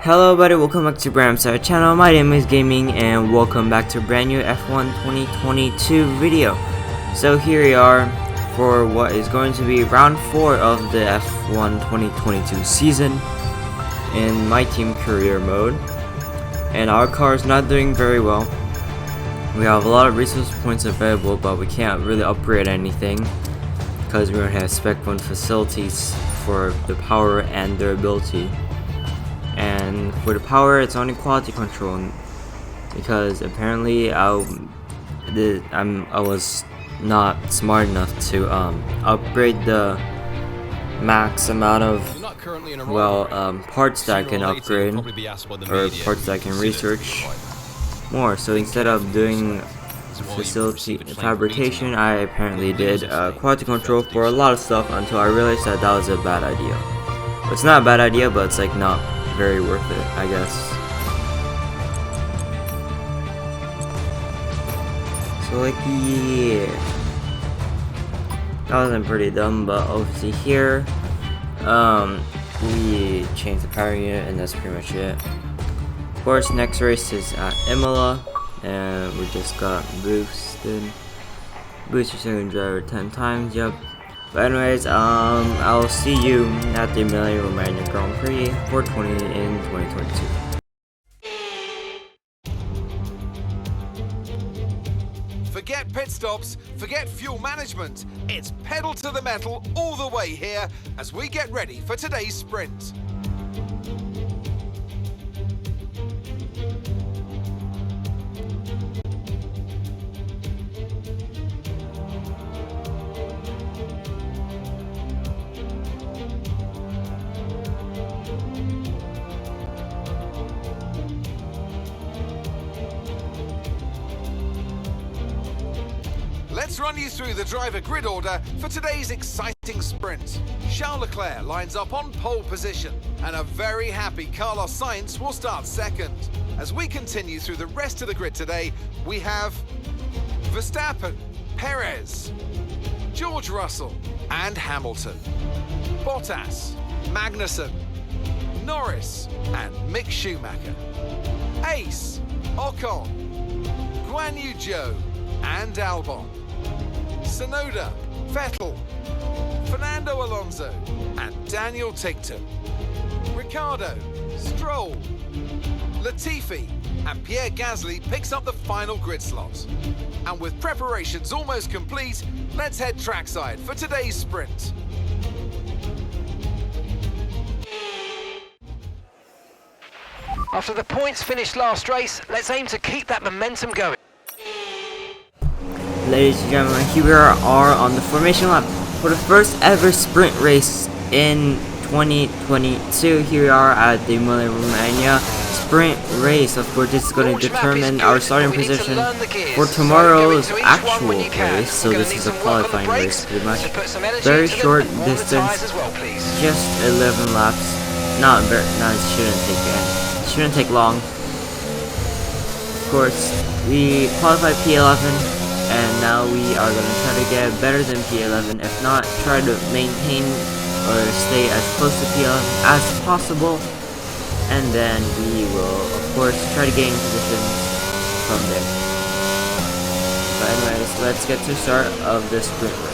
Hello everybody, welcome back to Bram's channel. My name is Gaming and welcome back to a brand new F1 2022 video. So here we are for what is going to be round 4 of the F1 2022 season in my team career mode. And our car is not doing very well. We have a lot of resource points available, but we can't really upgrade anything because we don't have spec 1 facilities for the power and durability. And for the power, it's only quality control because apparently I was not smart enough to upgrade the max amount of parts that I can upgrade or parts that I can research more. So instead of doing facility fabrication, I apparently did quality control for a lot of stuff until I realized that that was a bad idea. It's not a bad idea, but it's like not very worth it, I guess. So like, yeah, that wasn't pretty dumb, but obviously here we changed the power unit and that's pretty much it. Of course, next race is at Imola and we just got boosted your second driver 10 times. Yep. But anyways, I'll see you at the Imola Romagna Grand Prix 420 in 2022. Forget pit stops, forget fuel management. It's pedal to the metal all the way here as we get ready for today's sprint. Let's run you through the driver grid order for today's exciting sprint. Charles Leclerc lines up on pole position, and a very happy Carlos Sainz will start second. As we continue through the rest of the grid today, we have Verstappen, Perez, George Russell and Hamilton, Bottas, Magnussen, Norris and Mick Schumacher, Ace, Ocon, Guan Yu Zhou and Albon, Tsunoda, Vettel, Fernando Alonso and Daniel Ticktum, Ricciardo, Stroll, Latifi and Pierre Gasly picks up the final grid slot. And with preparations almost complete, let's head trackside for today's sprint. After the points finished last race, let's aim to keep that momentum going. Ladies and gentlemen, here we are on the formation lap for the first ever sprint race in 2022. Here we are at the Imola Romagna sprint race. Of course, this is going to determine our starting position for tomorrow's actual race. So this is a qualifying race, pretty much. Very short distance, just 11 laps. It shouldn't take long. Of course, we qualified P11. And now we are going to try to get better than P11, if not, try to maintain or stay as close to P11 as possible. And then we will, of course, try to gain positions from there. But anyways, let's get to the start of this sprint race.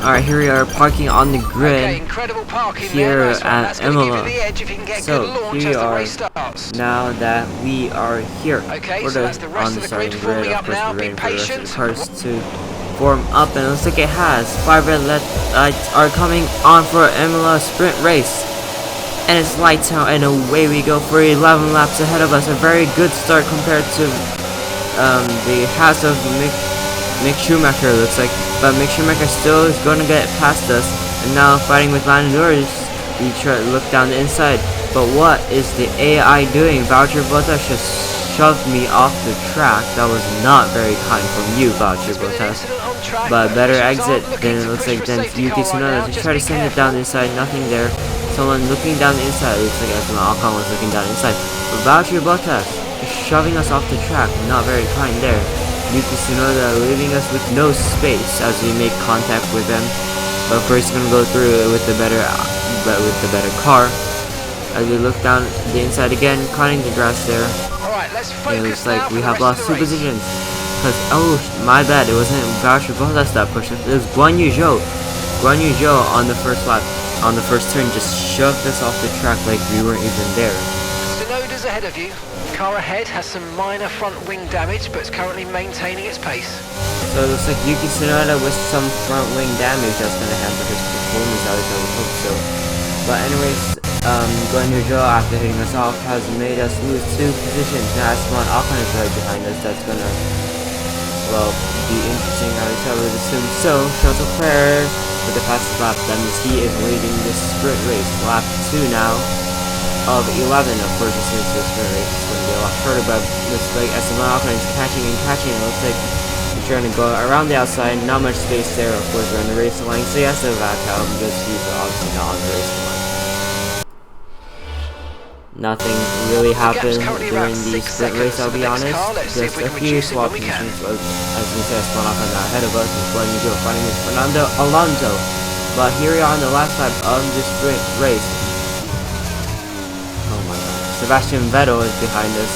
Alright, here we are parking on the Okay, grid incredible parking here there. Nice one. at That's going to give you Imola. the edge if you can get a So good launch here as we the are race starts. now that we are here. Okay, We're so that's the rest on of the the grid starting forming grid. Of up course, now. we're Be waiting for the rest of patient. the cars to form up, and it looks like it has. 5 red lights are coming on for Imola sprint race. And it's lights out, and away we go for 11 laps ahead of us. A very good start compared to the Haas of Mick Schumacher, looks like. But Mick Schumacher still is going to get past us. And now fighting with Landon Norris, we try to look down the inside. But what is the AI doing? Voucher Bottas just shoved me off the track. That was not very kind from you, Voucher Bottas. But better exit than it looks like than Yuki Tsunoda to try to send it down the inside. Nothing there. Someone looking down the inside. Looks like Esteban Ocon was looking down the inside. But Voucher Bottas is shoving us off the track. Not very kind there. Yuki Tsunoda leaving us with no space as we make contact with them. But of course, he's gonna go through with the better car. As we look down the inside again, cutting the grass there. Alright, let's focus. And it looks like we have lost two 2 positions. Because, oh, my bad, it wasn't Voucher Bottas that pushed us. It was Guan Yu Zhou. Guan Yu Zhou on the first lap, on the first turn, just shoved us off the track like we weren't even there. Tsunoda's ahead of you. Car ahead has some minor front wing damage, but it's currently maintaining its pace. So it looks like Yuki Tsunoda with some front wing damage that's going to hamper his performance, at least I would hope so. But anyways, Guan Yu Zhou, after hitting us off, has made us lose 2 positions. Now Esteban Ocon is right behind us. That's going to, well, be interesting, at least I would assume so. Charles Leclerc with the fastest lap, that means he is leading this sprint race. Lap 2 now of 11. Of course, since this sprint race is going to be a lot shorter, but looks like Esteban Ocon is catching and catching. It looks like he's trying to go around the outside. Not much space there. Of course, we're on the racing line, so he has to back out because he's obviously not on the racing line. Nothing really happened during the sprint race, I'll be honest. Just a few swap positions, as we said, Esteban Ocon ahead of us, and Guan Yu Zhou fighting with Fernando Alonso. But here we are on the last lap of the sprint race. Oh my god. Sebastian Vettel is behind us,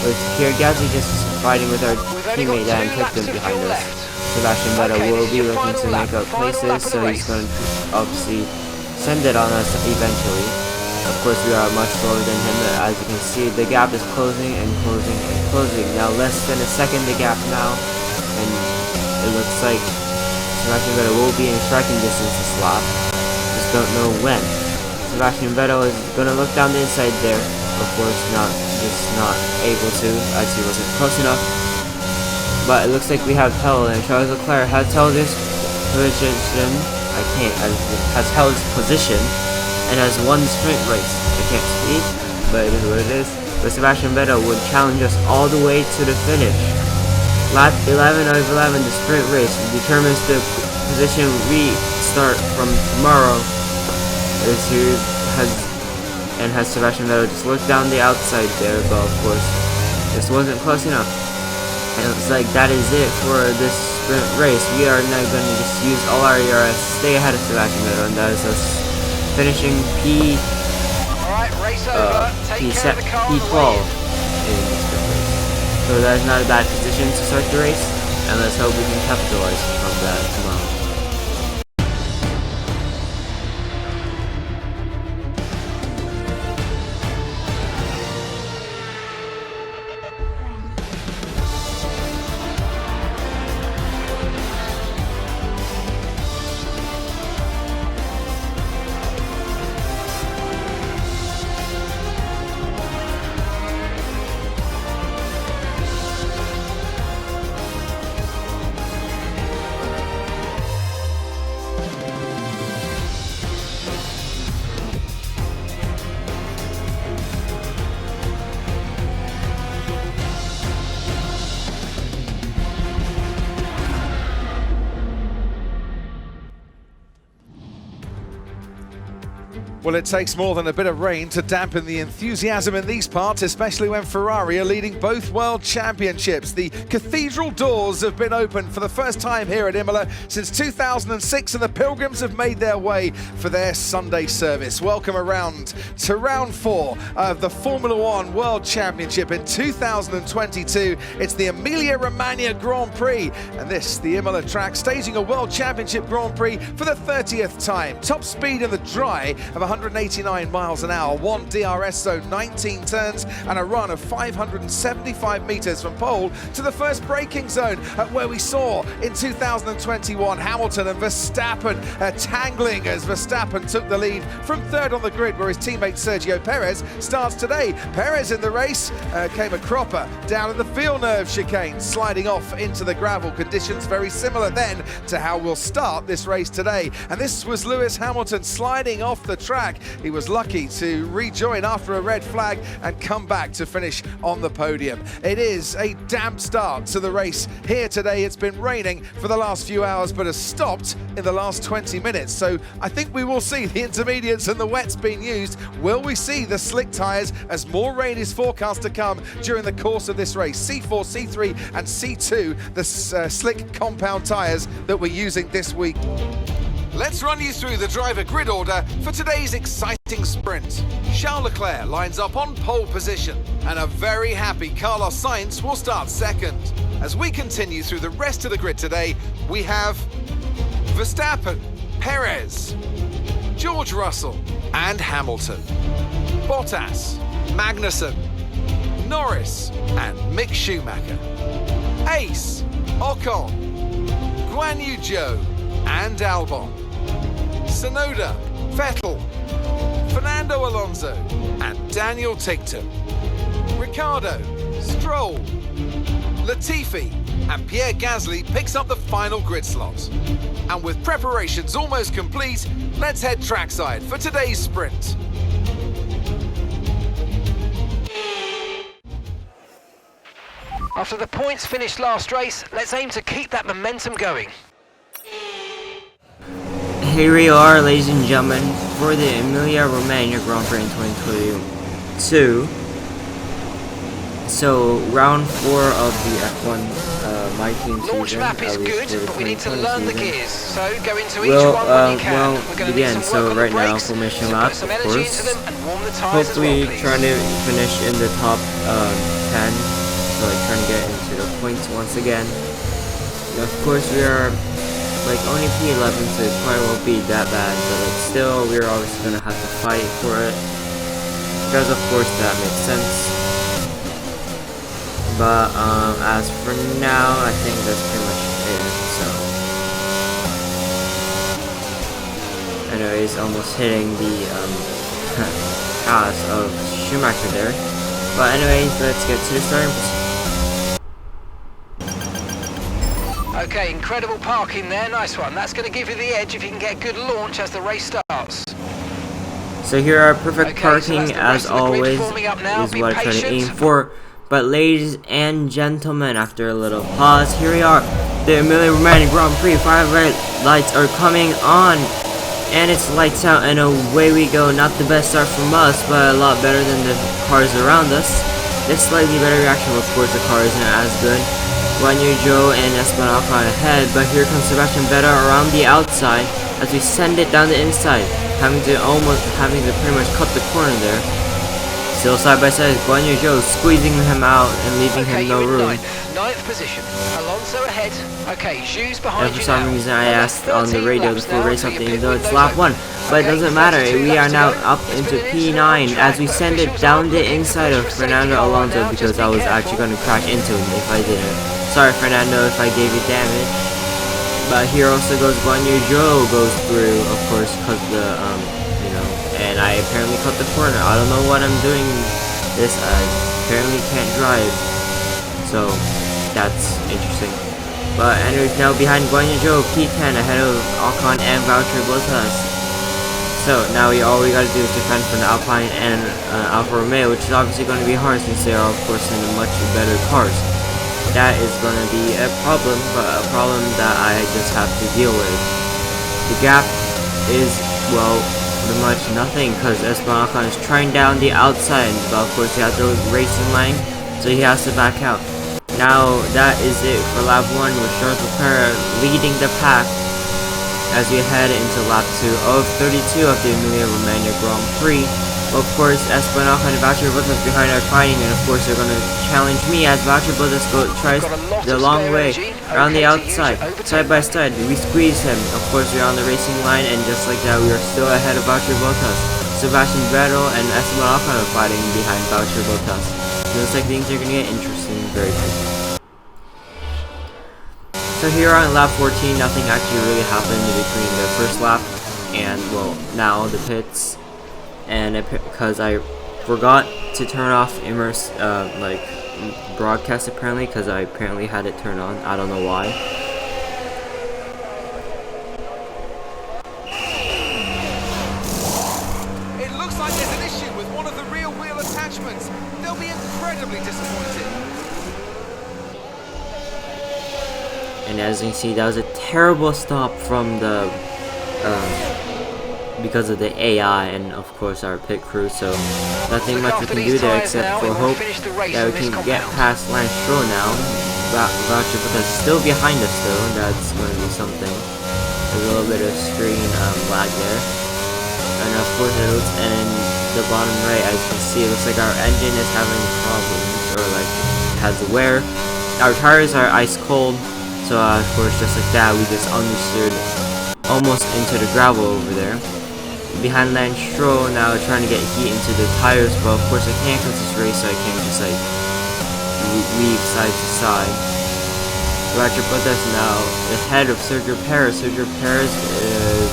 with Pierre Gasly just fighting with our teammate Dan Tipton behind us. Sebastian Vettel will be looking to make up places, so he's going to obviously send it on us eventually. Of course, we are much slower than him, but as you can see, the gap is closing and closing and closing. Now less than a second the gap now, and it looks like Sebastian Vettel will be in striking distance this lap. Just don't know when. Sebastian Vettel is gonna look down the inside there. Of course, not able to, as he wasn't close enough. But it looks like we have held, and Charles Leclerc has held his position. Has held his position. And has won the sprint race. I can't speak, but it is what it is. But Sebastian Vettel would challenge us all the way to the finish. Lap 11 out of 11, the sprint race determines the position we start from tomorrow. Has Sebastian Vettel just looked down the outside there, but of course, this wasn't close enough. And it looks like that is it for this sprint race. We are now going to just use all our ERS to stay ahead of Sebastian Vettel, and that is us finishing P12 in this sprint race. So that is not a bad position to start the race, and let's hope we can capitalize from that tomorrow. Well, it takes more than a bit of rain to dampen the enthusiasm in these parts, especially when Ferrari are leading both world championships. The cathedral doors have been opened for the first time here at Imola since 2006, and the pilgrims have made their way for their Sunday service. Welcome around to round 4 of the Formula One World Championship in 2022. It's the Emilia-Romagna Grand Prix, and this, the Imola track, staging a World Championship Grand Prix for the 30th time. Top speed in the dry of 189 miles an hour, 1 DRS zone, 19 turns, and a run of 575 meters from pole to the first braking zone, where we saw in 2021 Hamilton and Verstappen tangling as Verstappen took the lead from third on the grid, where his teammate Sergio Perez starts today. Perez in the race came a cropper down at the Villeneuve chicane, sliding off into the gravel conditions, very similar then to how we'll start this race today. And this was Lewis Hamilton sliding off the track. He was lucky to rejoin after a red flag and come back to finish on the podium. It is a damp start to the race here today. It's been raining for the last few hours, but has stopped in the last 20 minutes. So I think we will see the intermediates and the wets being used. Will we see the slick tyres as more rain is forecast to come during the course of this race? C4, C3 and C2, the slick compound tyres that we're using this week. Let's run you through the driver grid order for today's exciting sprint. Charles Leclerc lines up on pole position, and a very happy Carlos Sainz will start second. As we continue through the rest of the grid today, we have Verstappen, Perez, George Russell and Hamilton, Bottas, Magnussen, Norris and Mick Schumacher, Ace, Ocon, Guan Yu Zhou and Albon, Tsunoda, Vettel, Fernando Alonso and Daniel Ticktum, Ricciardo, Stroll, Latifi and Pierre Gasly picks up the final grid slot. And with preparations almost complete, let's head trackside for today's sprint. After the points finished last race, let's aim to keep that momentum going. Here we are, ladies and gentlemen, for the Emilia-Romagna Grand Prix in 2022. So, round 4 of the F1 my team season. Launch map is good, but we need to learn the gears. So go into each well, one when you can. We're going to begin. need some work So on right the now, brakes, formation so lap, put some of energy course. into them and warm the tyres Hopefully, as well, trying to finish in the top 10. So like trying to get into the points once again. And of course, we are like only P11, so it probably won't be that bad. But like still, we're obviously gonna have to fight for it, because of course that makes sense. But as for now, I think that's pretty much it. So, anyways, almost hitting the pass of Schumacher there. But anyways, let's get to the starting position. Okay, incredible parking there, nice one. That's going to give you the edge if you can get a good launch as the race starts. So here are perfect parking, so as always, is what I try to aim for. But ladies and gentlemen, after a little pause, here we are. The Emilia-Romagna Grand Prix 5 red lights are coming on. And it's lights out and away we go. Not the best start from us, but a lot better than the cars around us. This slightly better reaction, of course the car isn't as good. Guan Yu Zhou and Esteban Ocon ahead, but here comes Sebastian Vettel around the outside as we send it down the inside, having to pretty much cut the corner there. Still side by side, Guan Yu Zhou squeezing him out and leaving him no room. Ninth position. Alonso ahead. Okay, Zhou's behind and for you some now. reason I asked on the radio before race update, though it's lap 1, but it doesn't matter. We are now up into P9 as we send it down the inside of Fernando Alonso, because I was actually going to crash into him if I didn't. Sorry Fernando if I gave you damage. But here also goes Guan Yu Zhou goes through, of course, because the and I apparently cut the corner. I don't know what I'm doing this. I apparently can't drive, so that's interesting. But anyways, now behind Guan Yu Zhou, P10 ahead of Ocon and Valtteri Bottas. So now all we gotta do is defend from the Alpine and Alfa Romeo, which is obviously going to be hard since they are of course in much better cars. That is going to be a problem, but a problem that I just have to deal with. The gap is, well, Pretty much nothing, because Esteban Ocon is trying down the outside, but of course he has the racing line, so he has to back out. Now that is it for lap 1 with Charles Leclerc leading the pack as we head into lap 2 of 32 of the Emilia-Romagna Grand Prix. Of course, Esteban Ocon and Valtteri Bottas behind are fighting, and of course they're going to challenge me as Valtteri Bottas tries the long way around the outside, side by side. We squeeze him. Of course, we're on the racing line, and just like that, we are still ahead of Valtteri Bottas. Sebastian Vettel and Esteban Ocon are fighting behind Valtteri Bottas. It looks like things are going to get interesting very quickly. So here on lap 14, nothing actually really happened in between the first lap and, well, now the pits. And because I forgot to turn off broadcast apparently, because I apparently had it turned on. I don't know why. It looks like there's an issue with one of the rear wheel attachments. They'll be incredibly disappointed. And as you can see, that was a terrible stop from the because of the AI and of course our pit crew, so nothing much we can do there except for hope that we can get past Lance Stroll now. Valtteri Bottas is still behind us though, that's going to be something. There's a little bit of screen lag there. And of course it looks, and in the bottom right, as you can see, it looks like our engine is having problems, or like has wear. Our tires are ice cold, so of course just like that we just understeered almost into the gravel over there. Behind Lance Stroll now trying to get heat into the tires, but of course I can't cut this race, so I can't just like weave side to side. Valtteri Bottas now ahead of Sergio Perez. Sergio Perez is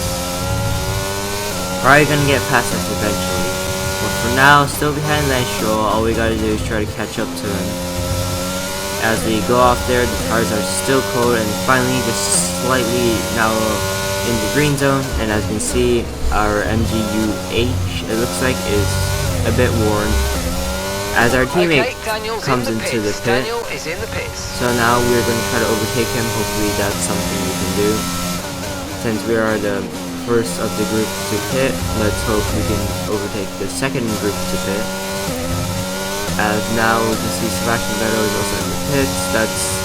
probably gonna get past us eventually, but for now still behind Lance Stroll. All we gotta do is try to catch up to him. As we go off there, the tires are still cold, and finally just slightly now in the green zone, and as you can see, our MGU-H, it looks like, is a bit worn as our teammate comes into the pit. So now we're going to try to overtake him. Hopefully that's something we can do. Since we are the first of the group to pit, let's hope we can overtake the second group to pit. As now we can see Sebastian Vettel is also in the pits. That's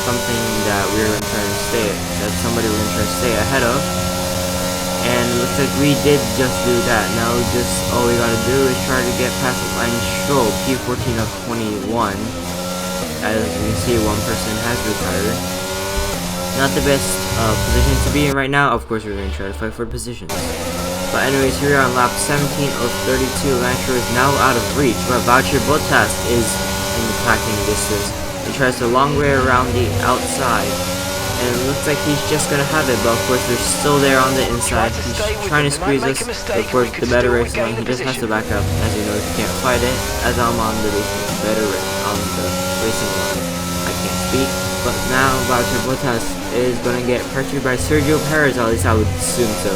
something that we're going to try to stay. That's somebody we're going to try to stay ahead of. And it looks like we did just do that. Now just all we gotta do is try to get past Lance Stroll, P14 of 21. As you can see, one person has retired. Not the best position to be in right now. Of course, we're going to try to fight for positions. But anyways, here on lap 17 of 32, Lance Stroll is now out of reach, but Valtteri Bottas is in the attacking distance. He tries the long way around the outside, and it looks like he's just gonna have it, but of course we're still there on the inside. He's trying to squeeze us, but of course the better race line, he just has to back up, as you know, he can't fight it, as I'm on the racing line. I can't speak, but now Valtteri Bottas is gonna get pressured by Sergio Perez, at least I would assume so.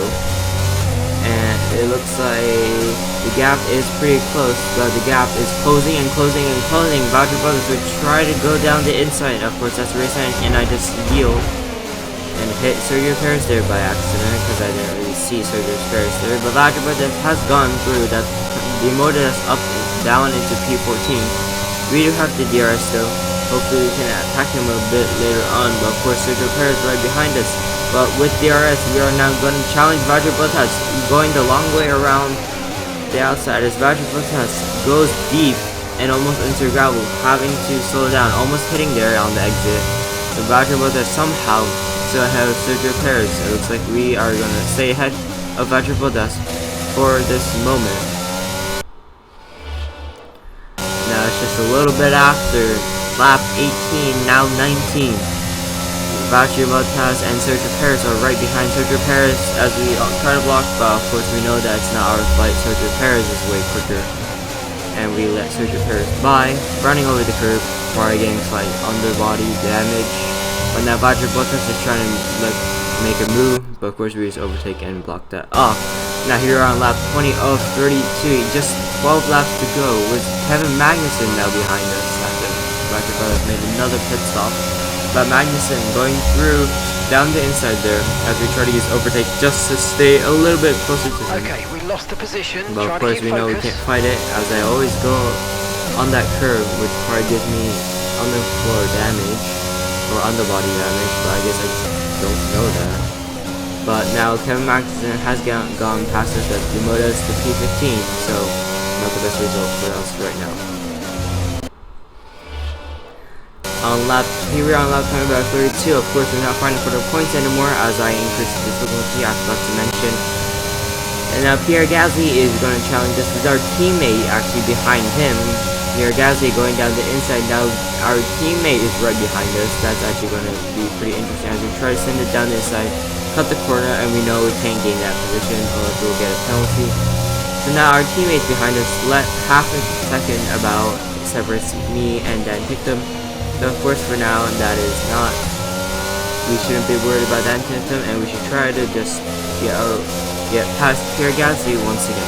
And it looks like the gap is pretty close, but the gap is closing and closing and closing. Valtteri Bottas would try to go down the inside. Of course, that's the race line, and I just yield and hit Sergio Perez there by accident because I didn't really see Sergio Perez there. But Valtteri Bottas has gone through. That demoted us up down into P14. We do have the DRS though. Hopefully, we can attack him a bit later on. But of course, Sergio Perez right behind us. But with DRS, we are now going to challenge Valtteri Bottas, going the long way around the outside as Valtteri Bottas goes deep and almost into gravel, having to slow down, almost hitting there on the exit. So Valtteri Bottas somehow still ahead of Sergio Perez. It looks like we are going to stay ahead of Valtteri Bottas for this moment. Now it's just a little bit after lap 18, now 19. Valtteri Bottas and Sergio Perez are right behind Sergio Perez as we try to block, but of course we know that it's not our fight. Sergio Perez is way quicker, and we let Sergio Perez by, running over the curb, probably getting slight underbody damage. But now Valtteri Bottas is trying to make a move, but of course we just overtake and block that off. Now here on lap 20 of 32, just 12 laps to go, with Kevin Magnussen now behind us after Valtteri Bottas made another pit stop. But Magnussen going through down the inside there as we try to use overtake just to stay a little bit closer to him. Okay, we lost the position. But Try of course to keep we know we focus. can't fight it, as I always go on that curve, which probably gives me on the floor damage, or underbody damage, but I guess I just don't know that. But now Kevin Magnussen has gone past us at Imola to P15, so not the best result for us right now. Here we are on lap time about 32. Of course, we're not fighting for the points anymore, as I increased the difficulty, I forgot to mention. And now Pierre Gasly is going to challenge us with our teammate actually behind him. Pierre Gasly going down the inside. Now our teammate is right behind us. That's actually going to be pretty interesting as we try to send it down the inside, cut the corner, and we know we can't gain that position or we'll get a penalty. So now our teammates behind us let half a second about separates me and Dan Hickam. So of course for now that is not, we shouldn't be worried about Dan Hickam, and we should try to just get past Pierre Gasly once again.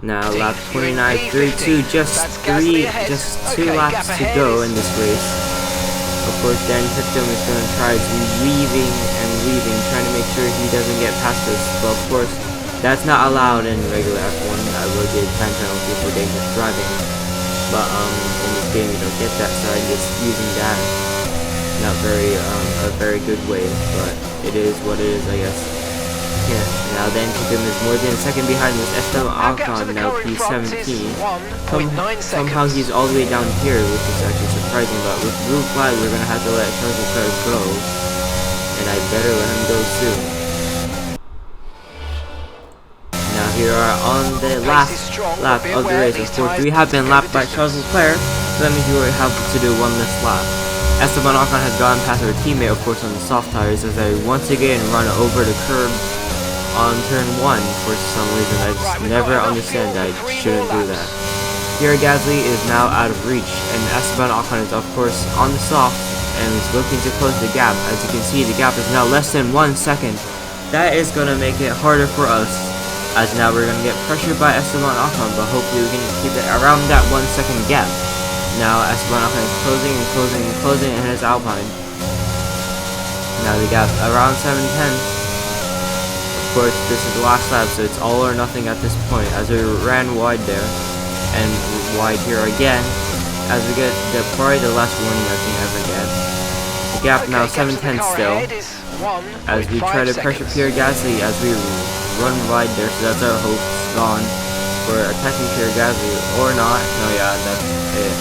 Now lap 29.32, just two laps to go in this race. Of course Dan Hickam is going to try weaving, trying to make sure he doesn't get past us, but of course that's not allowed in regular F1. I will get time penalty for dangerous driving, but in this game you don't get that, so I'm just using that. Not very a very good way, but it is what it is, I guess. Yeah. Now Dan Hickam is more than a second behind this Esteban Ocon, now P17. Somehow he's all the way down here, which is actually surprising, but with blue flag we're gonna have to let Charles Leclerc go, and I better let him go soon. Now here are on the last lap of the race. Of course, we have been lapped by Charles Leclerc, so that means we will have to do one less lap. Esteban Ocon has gone past our teammate, of course, on the soft tires, as I once again run over the curb on turn 1 for some reason. I just never understand that I shouldn't do that. Pierre Gasly is now out of reach, and Esteban Ocon is of course on the soft and is looking to close the gap. As you can see, the gap is now less than 1 second. That is going to make it harder for us, as now we're going to get pressured by Esteban Ocon, but hopefully we can keep it around that 1 second gap. Now Esteban Ocon is closing in his Alpine. Now the gap around 7/10. Of course, this is the last lap, so it's all or nothing at this point, as we ran wide there, and wide here again, as we get probably the last warning I can ever get. The gap now 7/10 still, as we try to pressure Pierre Gasly as we run wide there, so that's our hopes gone for attacking Pierre Gasly, or not. No, yeah, that's it.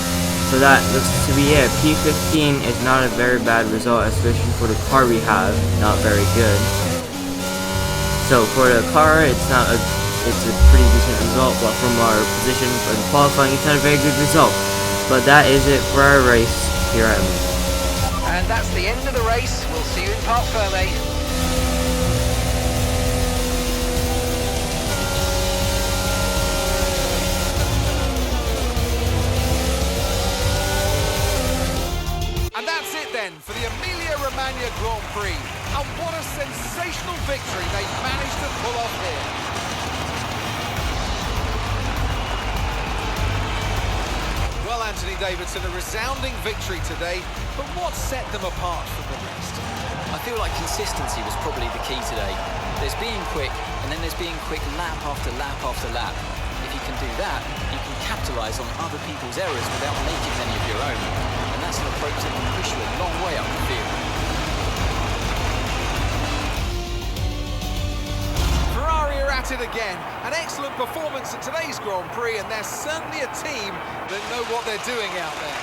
So that looks to be it. P15 is not a very bad result, especially for the car we have, not very good. So for the car, it's a pretty decent result, but from our position for the qualifying, it's not a very good result. But that is it for our race here at Imola. And that's the end of the race. We'll see you in Parc Fermé. And that's it then for the Emilia-Romagna Grand Prix. And what a sensational victory they've managed to pull off here. Well, Anthony Davidson, a resounding victory today, but what set them apart from the rest? I feel like consistency was probably the key today. There's being quick, and then there's being quick lap after lap after lap. If you can do that, you can capitalise on other people's errors without making any of your own. And that's an approach that can push you a long way up the field. Ferrari are at it again. An excellent performance at today's Grand Prix, and they're certainly a team that know what they're doing out there.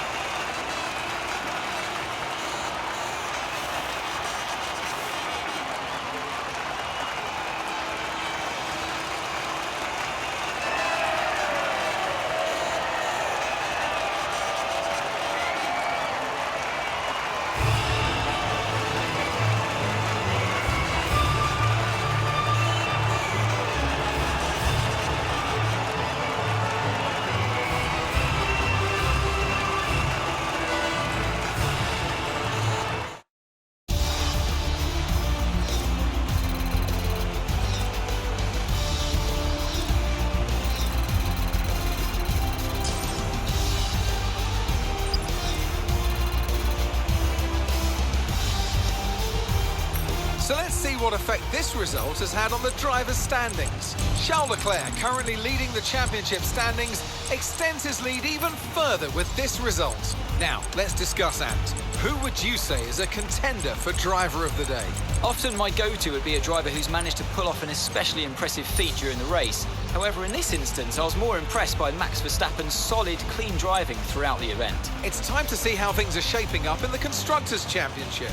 So let's see what effect this result has had on the drivers' standings. Charles Leclerc, currently leading the championship standings, extends his lead even further with this result. Now, let's discuss, Ant. Who would you say is a contender for driver of the day? Often my go-to would be a driver who's managed to pull off an especially impressive feat during the race. However, in this instance, I was more impressed by Max Verstappen's solid, clean driving throughout the event. It's time to see how things are shaping up in the Constructors' Championship.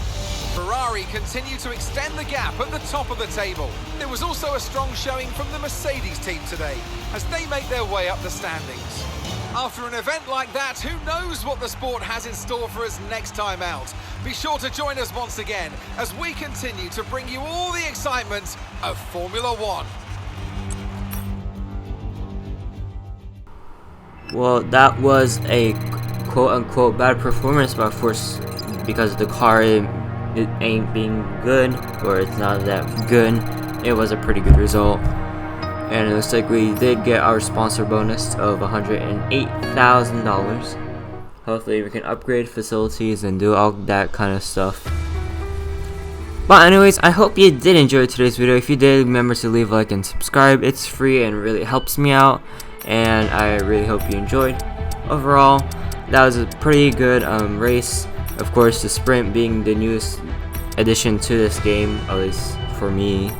Ferrari continue to extend the gap at the top of the table. There was also a strong showing from the Mercedes team today as they make their way up the standings. After an event like that, who knows what the sport has in store for us next time out? Be sure to join us once again as we continue to bring you all the excitement of Formula One. Well, that was a quote-unquote bad performance, but of course, because the car it ain't being good, or it's not that good, it was a pretty good result. And it looks like we did get our sponsor bonus of $108,000. Hopefully we can upgrade facilities and do all that kind of stuff. But anyways, I hope you did enjoy today's video. If you did, remember to leave a like and subscribe. It's free and really helps me out. And I really hope you enjoyed. Overall, that was a pretty good race. Of course, the sprint being the newest addition to this game, at least for me.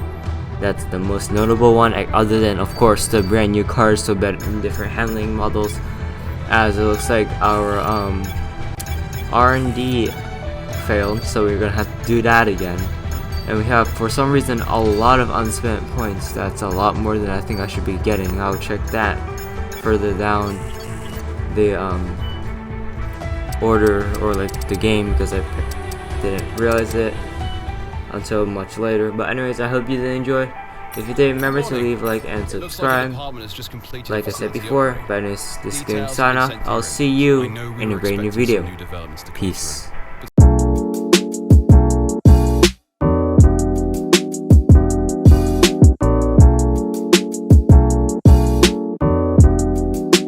That's the most notable one, other than of course the brand new cars, so better different handling models, as it looks like our R&D failed, so we're gonna have to do that again. And we have, for some reason, a lot of unspent points. That's a lot more than I think I should be getting. I'll check that further down the order, or like the game, because I didn't realize it until much later. But anyways, I hope you did enjoy. If you did, remember to leave a like and subscribe. Like I said before, but anyways, this is Game Sign Off. I'll see you in a brand new video. Peace.